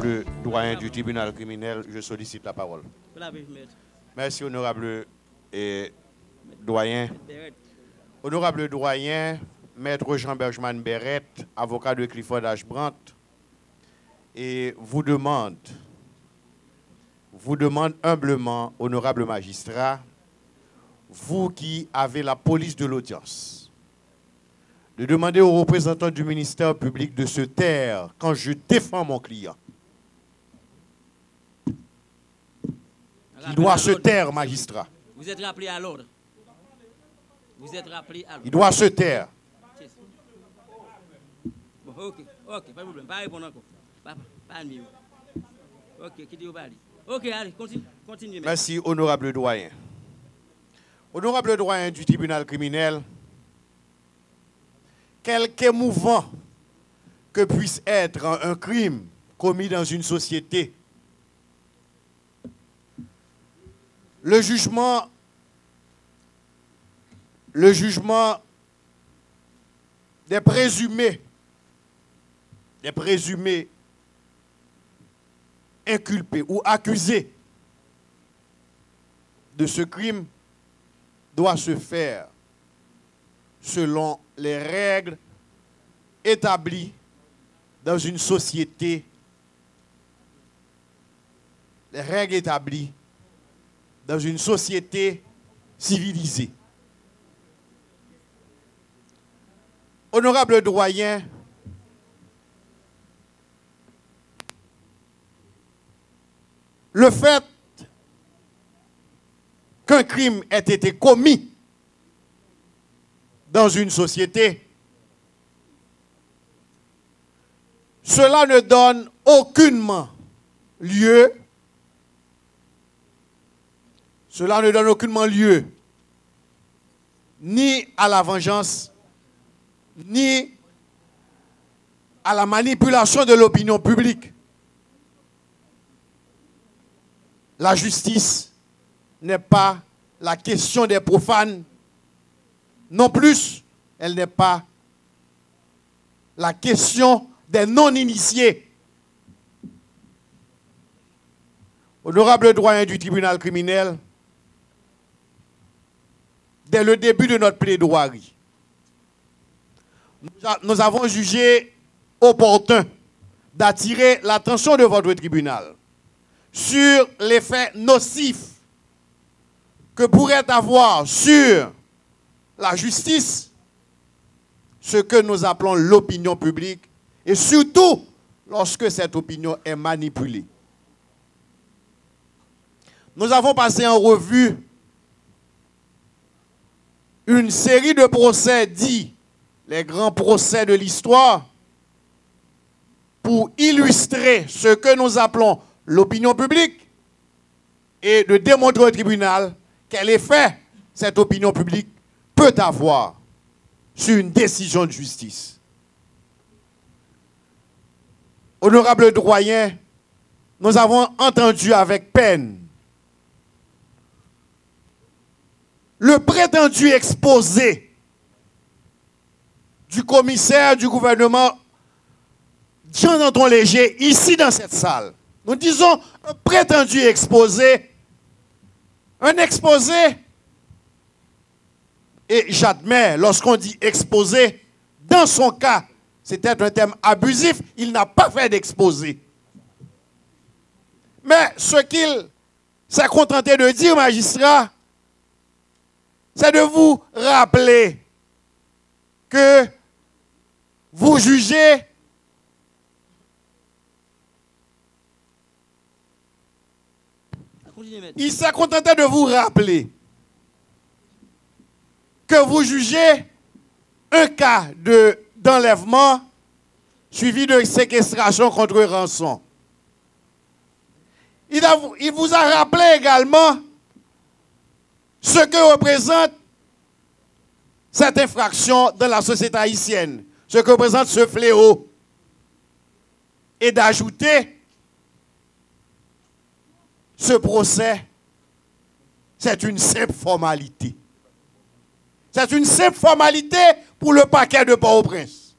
Honorable doyen du tribunal criminel, je sollicite la parole. Merci, honorable doyen. Honorable doyen, maître Jean Bergman Beret, avocat de Clifford H. Brandt, et vous demande humblement, honorable magistrat, vous qui avez la police de l'audience, de demander aux représentants du ministère public de se taire quand je défends mon client. Il doit se taire, magistrat. Vous êtes rappelé à l'ordre. Vous êtes rappelé à l'ordre. Il doit se taire. Bon, ok, pas de problème. Pas répondre encore. Pas mieux. Ok, qui dit au bali. Ok, allez, continue. Merci, honorable doyen. Honorable doyen du tribunal criminel, quelque émouvant que puisse être un crime commis dans une société, le jugement des présumés inculpés ou accusés de ce crime doit se faire selon les règles établies dans une société, civilisée. Honorable doyen, le fait qu'un crime ait été commis dans une société, cela ne donne aucunement lieu ni à la vengeance, ni à la manipulation de l'opinion publique. La justice n'est pas la question des profanes, non plus, elle n'est pas la question des non-initiés. Honorable doyen du tribunal criminel, dès le début de notre plaidoirie, nous avons jugé opportun d'attirer l'attention de votre tribunal sur l'effet nocif que pourrait avoir sur la justice ce que nous appelons l'opinion publique, et surtout lorsque cette opinion est manipulée. Nous avons passé en revue une série de procès dits les grands procès de l'histoire pour illustrer ce que nous appelons l'opinion publique et de démontrer au tribunal quel effet cette opinion publique peut avoir sur une décision de justice. Honorable doyen, nous avons entendu avec peine le prétendu exposé du commissaire du gouvernement Jean-Anton Léger ici dans cette salle. Nous disons un prétendu exposé, un exposé, et j'admets, lorsqu'on dit exposé, dans son cas, c'était un terme abusif, il n'a pas fait d'exposé. Mais ce qu'il s'est contenté de dire, magistrat, c'est de vous rappeler que vous jugez il s'est contenté de vous rappeler que vous jugez un cas d'enlèvement suivi de séquestration contre rançon. Il vous a rappelé également ce que représente cette infraction dans la société haïtienne, ce que représente ce fléau, et d'ajouter ce procès, c'est une simple formalité. C'est une simple formalité pour le parquet de Port-au-Prince.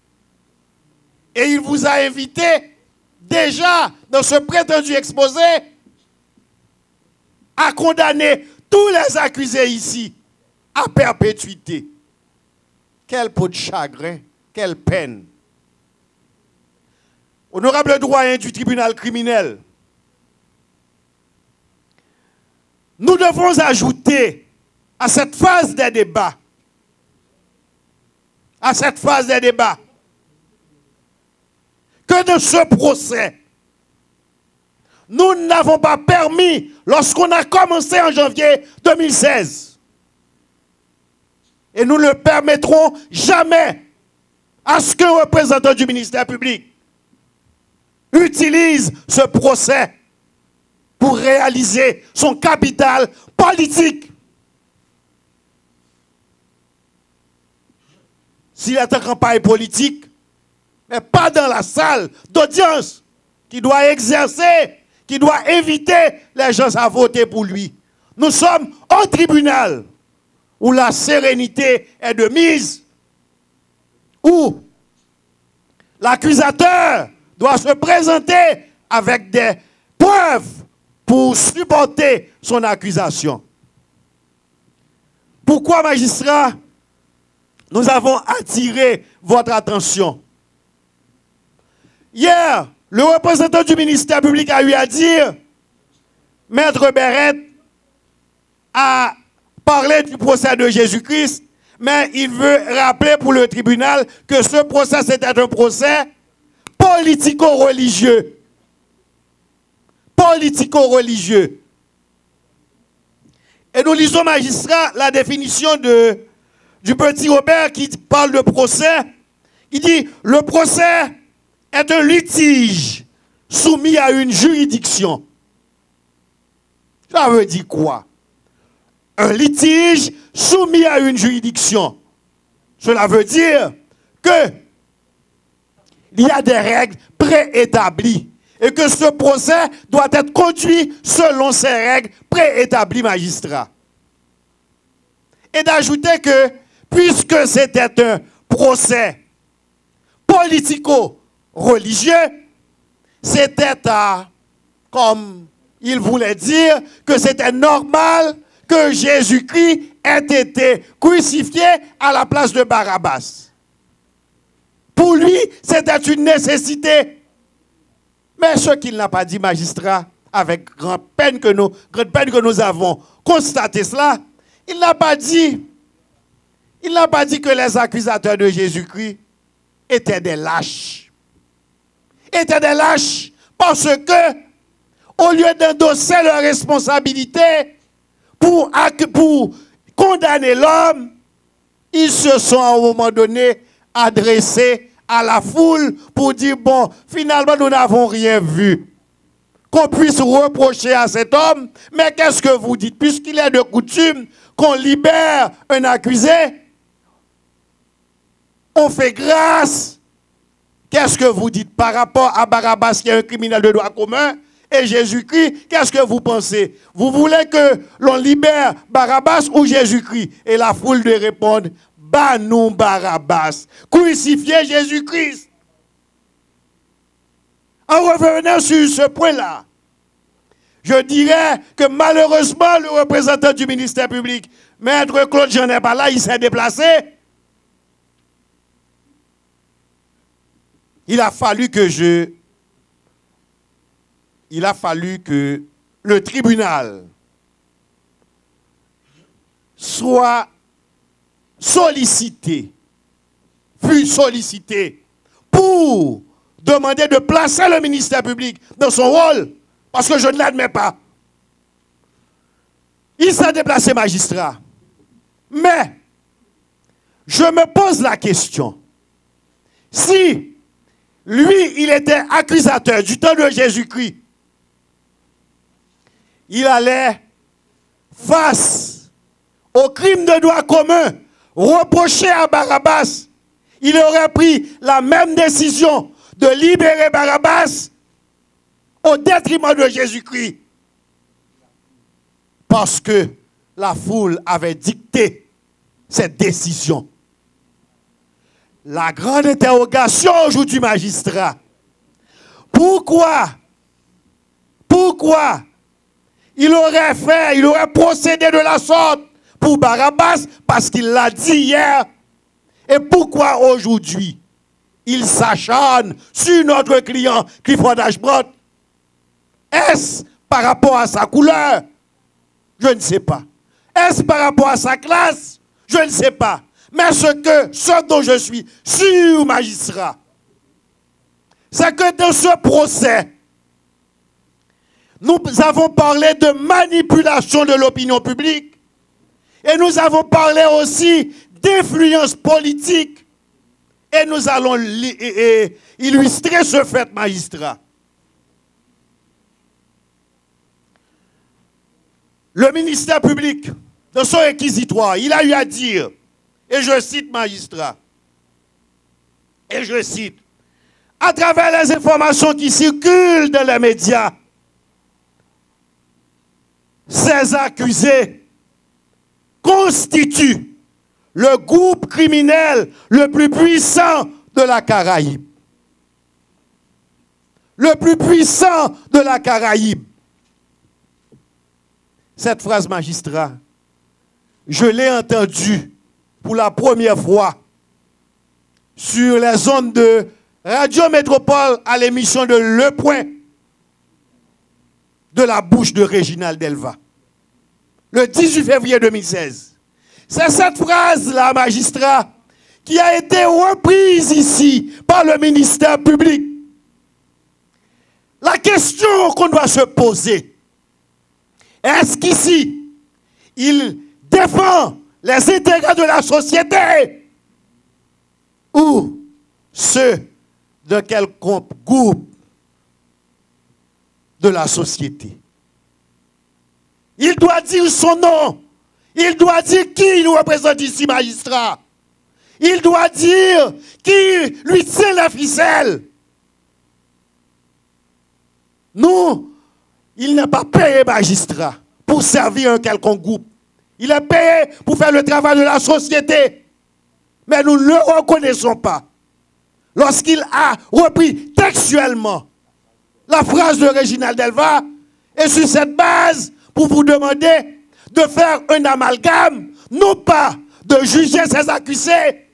Et il vous a invité déjà, dans ce prétendu exposé, a condamné tous les accusés ici à perpétuité. Quel pot de chagrin, quelle peine. Honorable doyen du tribunal criminel, nous devons ajouter à cette phase des débats, que de ce procès, nous n'avons pas permis, lorsqu'on a commencé en janvier 2016, et nous ne permettrons jamais à ce qu'un représentant du ministère public utilise ce procès pour réaliser son capital politique. S'il est en campagne politique, mais pas dans la salle d'audience, qui doit exercer, qui doit inviter les gens à voter pour lui. Nous sommes au tribunal où la sérénité est de mise, où l'accusateur doit se présenter avec des preuves pour supporter son accusation. Pourquoi, magistrat, nous avons attiré votre attention? Hier, le représentant du ministère public a eu à dire, Maître Beret a parlé du procès de Jésus-Christ, mais il veut rappeler pour le tribunal que ce procès, c'était un procès politico-religieux. Politico-religieux. Et nous lisons, magistrat, la définition du petit Robert qui parle de procès. Il dit, le procès est un litige soumis à une juridiction. Ça veut dire quoi? Un litige soumis à une juridiction. Cela veut dire que il y a des règles préétablies et que ce procès doit être conduit selon ces règles préétablies, magistrat. Et d'ajouter que, puisque c'était un procès politico-religieux, c'était comme il voulait dire, que c'était normal que Jésus-Christ ait été crucifié à la place de Barabbas. Pour lui, c'était une nécessité. Mais ce qu'il n'a pas dit, magistrat, avec grande peine que nous avons constaté cela, il n'a pas dit que les accusateurs de Jésus-Christ étaient des lâches. Étaient des lâches parce que, au lieu d'endosser leur responsabilité pour condamner l'homme, ils se sont à un moment donné adressés à la foule pour dire, bon, finalement, nous n'avons rien vu qu'on puisse reprocher à cet homme, mais qu'est-ce que vous dites? Puisqu'il est de coutume qu'on libère un accusé, on fait grâce. Qu'est-ce que vous dites par rapport à Barabbas qui est un criminel de droit commun et Jésus-Christ? Qu'est-ce que vous pensez? Vous voulez que l'on libère Barabbas ou Jésus-Christ? Et la foule de répondre, bah non Barabbas, crucifiez Jésus-Christ. En revenant sur ce point-là, je dirais que malheureusement, le représentant du ministère public, Maître Claude Jean n'est pas là, il s'est déplacé. Il a fallu que le tribunal soit fut sollicité pour demander de placer le ministère public dans son rôle, parce que je ne l'admets pas. Il s'est déplacé, magistrat. Mais, je me pose la question, si lui, il était accusateur du temps de Jésus-Christ, il allait face au crime de droit commun reproché à Barabbas, il aurait pris la même décision de libérer Barabbas au détriment de Jésus-Christ. Parce que la foule avait dicté cette décision. La grande interrogation aujourd'hui, magistrat, Pourquoi il aurait procédé de la sorte pour Barabbas? Parce qu'il l'a dit hier. Et pourquoi aujourd'hui il s'acharne sur notre client Clifford Ashbrook? Est-ce par rapport à sa couleur? Je ne sais pas. Est-ce par rapport à sa classe? Je ne sais pas. Mais ce dont je suis sûr, magistrat, c'est que dans ce procès, nous avons parlé de manipulation de l'opinion publique et nous avons parlé aussi d'influence politique et nous allons illustrer ce fait, magistrat. Le ministère public, dans son réquisitoire, il a eu à dire, et je cite, magistrat, et je cite, à travers les informations qui circulent dans les médias, ces accusés constituent le groupe criminel le plus puissant de la Caraïbe. Le plus puissant de la Caraïbe. Cette phrase, magistrat, je l'ai entendue pour la première fois sur les ondes de Radio Métropole à l'émission de Le Point de la bouche de Réginald Delva, le 18 février 2016. C'est cette phrase-là, magistrat, qui a été reprise ici par le ministère public. La question qu'on doit se poser, est-ce qu'ici, il défend les intérêts de la société ou ceux de quelconque groupe de la société? Il doit dire son nom. Il doit dire qui il représente ici, magistrat. Il doit dire qui lui tient la ficelle. Nous, il n'est pas payé, magistrat, pour servir un quelconque groupe. Il est payé pour faire le travail de la société. Mais nous ne le reconnaissons pas. Lorsqu'il a repris textuellement la phrase de Réginald Delva, et sur cette base, pour vous demander de faire un amalgame, non pas de juger ces accusés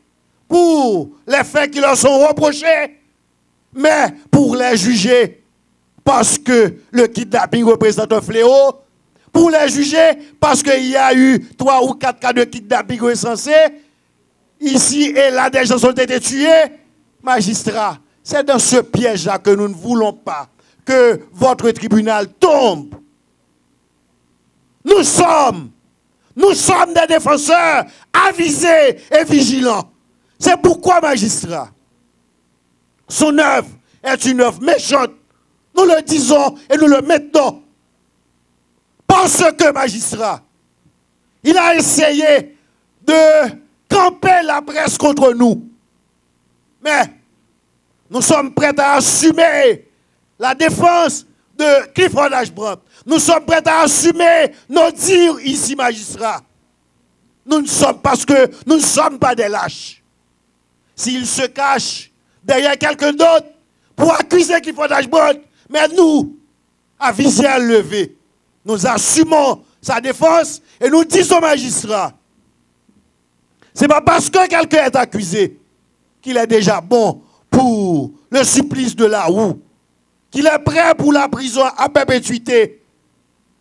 pour les faits qui leur sont reprochés, mais pour les juger parce que le kidnapping représente un fléau, pour les juger parce qu'il y a eu 3 ou 4 cas de kidnapping recensés, ici et là des gens ont été tués. Magistrat, c'est dans ce piège-là que nous ne voulons pas que votre tribunal tombe. Nous sommes des défenseurs avisés et vigilants. C'est pourquoi, magistrat, son œuvre est une œuvre méchante. Nous le disons et nous le mettons. Parce que, magistrat, il a essayé de camper la presse contre nous. Mais nous sommes prêts à assumer la défense de Clifford Ashbrook. Nous sommes prêts à assumer nos dires ici, magistrat. Nous ne sommes parce que nous ne sommes pas des lâches. S'il se cache derrière quelqu'un d'autre pour accuser Clifford Ashbrook, mais nous, à visière levée, nous assumons sa défense et nous disons au magistrat, ce n'est pas parce que quelqu'un est accusé qu'il est déjà bon pour le supplice de la houe, qu'il est prêt pour la prison à perpétuité.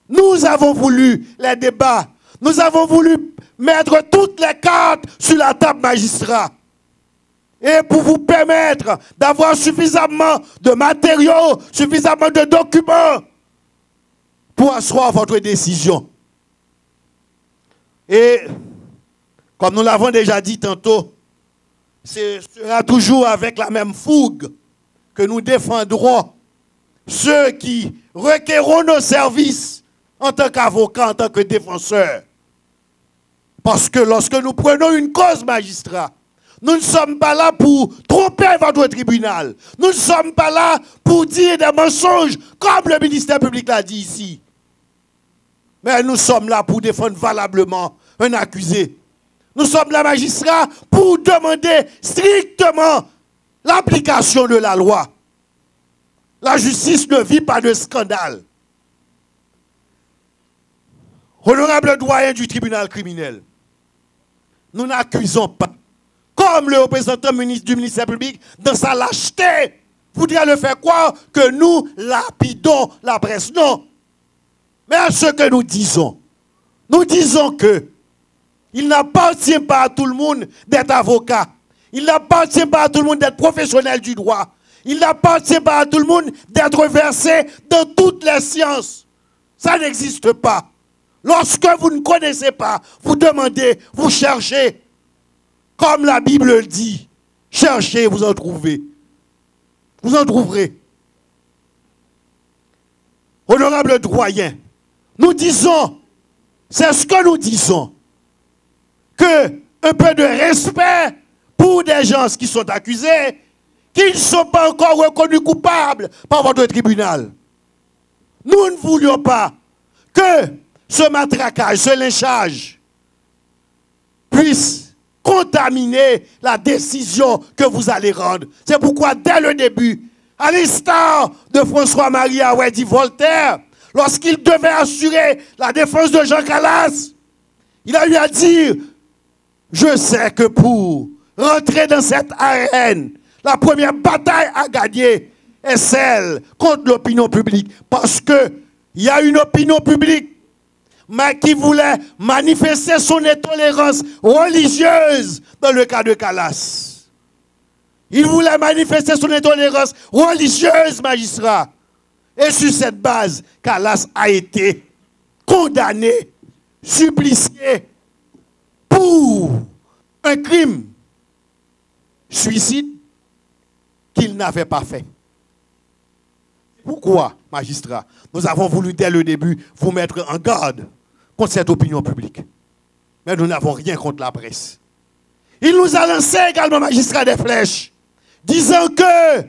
Nous avons voulu les débats, nous avons voulu mettre toutes les cartes sur la table, magistrat. Et pour vous permettre d'avoir suffisamment de matériaux, suffisamment de documents pour asseoir votre décision. Et comme nous l'avons déjà dit tantôt, ce sera toujours avec la même fougue que nous défendrons ceux qui requerront nos services en tant qu'avocats, en tant que défenseurs. Parce que lorsque nous prenons une cause, magistrat, nous ne sommes pas là pour tromper votre tribunal. Nous ne sommes pas là pour dire des mensonges, comme le ministère public l'a dit ici. Mais nous sommes là pour défendre valablement un accusé. Nous sommes là, magistrats, pour demander strictement l'application de la loi. La justice ne vit pas de scandale. Honorable doyen du tribunal criminel, nous n'accusons pas, comme le représentant du ministère public, dans sa lâcheté, voudrait le faire croire que nous lapidons la presse. Non. Mais ce que nous disons que il n'appartient pas à tout le monde d'être avocat. Il n'appartient pas à tout le monde d'être professionnel du droit. Il n'appartient pas à tout le monde d'être versé dans toutes les sciences. Ça n'existe pas. Lorsque vous ne connaissez pas, vous demandez, vous cherchez. Comme la Bible le dit, cherchez, vous en trouvez. Vous en trouverez. Honorable doyen, nous disons, c'est ce que nous disons, que un peu de respect pour des gens qui sont accusés, qui ne sont pas encore reconnus coupables par votre tribunal. Nous ne voulions pas que ce matraquage, ce lynchage puisse contaminer la décision que vous allez rendre. C'est pourquoi, dès le début, à l'instar de François-Marie Aouedi Voltaire, lorsqu'il devait assurer la défense de Jean Calas, il a eu à dire, je sais que pour rentrer dans cette arène, la première bataille à gagner est celle contre l'opinion publique. Parce qu'il y a une opinion publique qui voulait manifester son intolérance religieuse dans le cas de Calas. Il voulait manifester son intolérance religieuse, magistrat. Et sur cette base, Calas a été condamné, supplicié pour un crime, suicide, qu'il n'avait pas fait. Pourquoi, magistrat, nous avons voulu dès le début vous mettre en garde contre cette opinion publique. Mais nous n'avons rien contre la presse. Il nous a lancé également, magistrat, des flèches, disant que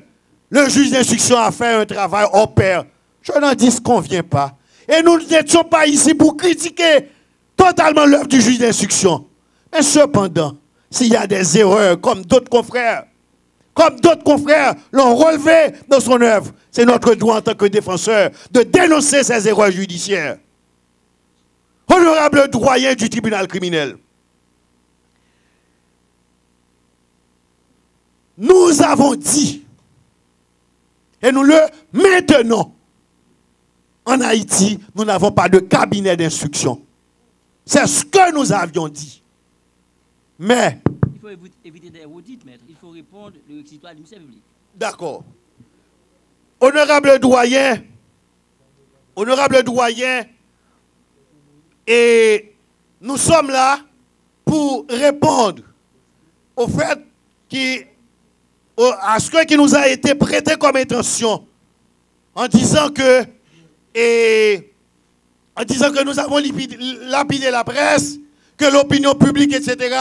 le juge d'instruction a fait un travail hors pair. Je n'en disconviens pas. Et nous n'étions pas ici pour critiquer totalement l'œuvre du juge d'instruction. Mais cependant, s'il y a des erreurs, comme d'autres confrères l'ont relevé dans son œuvre, c'est notre droit en tant que défenseur de dénoncer ces erreurs judiciaires. Honorable doyen du tribunal criminel, nous avons dit, et nous le maintenons, en Haïti, nous n'avons pas de cabinet d'instruction. C'est ce que nous avions dit. Mais il faut éviter des redites, maître. Il faut répondre le réquisitoire du ministère public. D'accord. Honorable doyen, et nous sommes là pour répondre au fait à ce qui nous a été prêté comme intention, en disant que nous avons lapidé la presse, que l'opinion publique, etc.,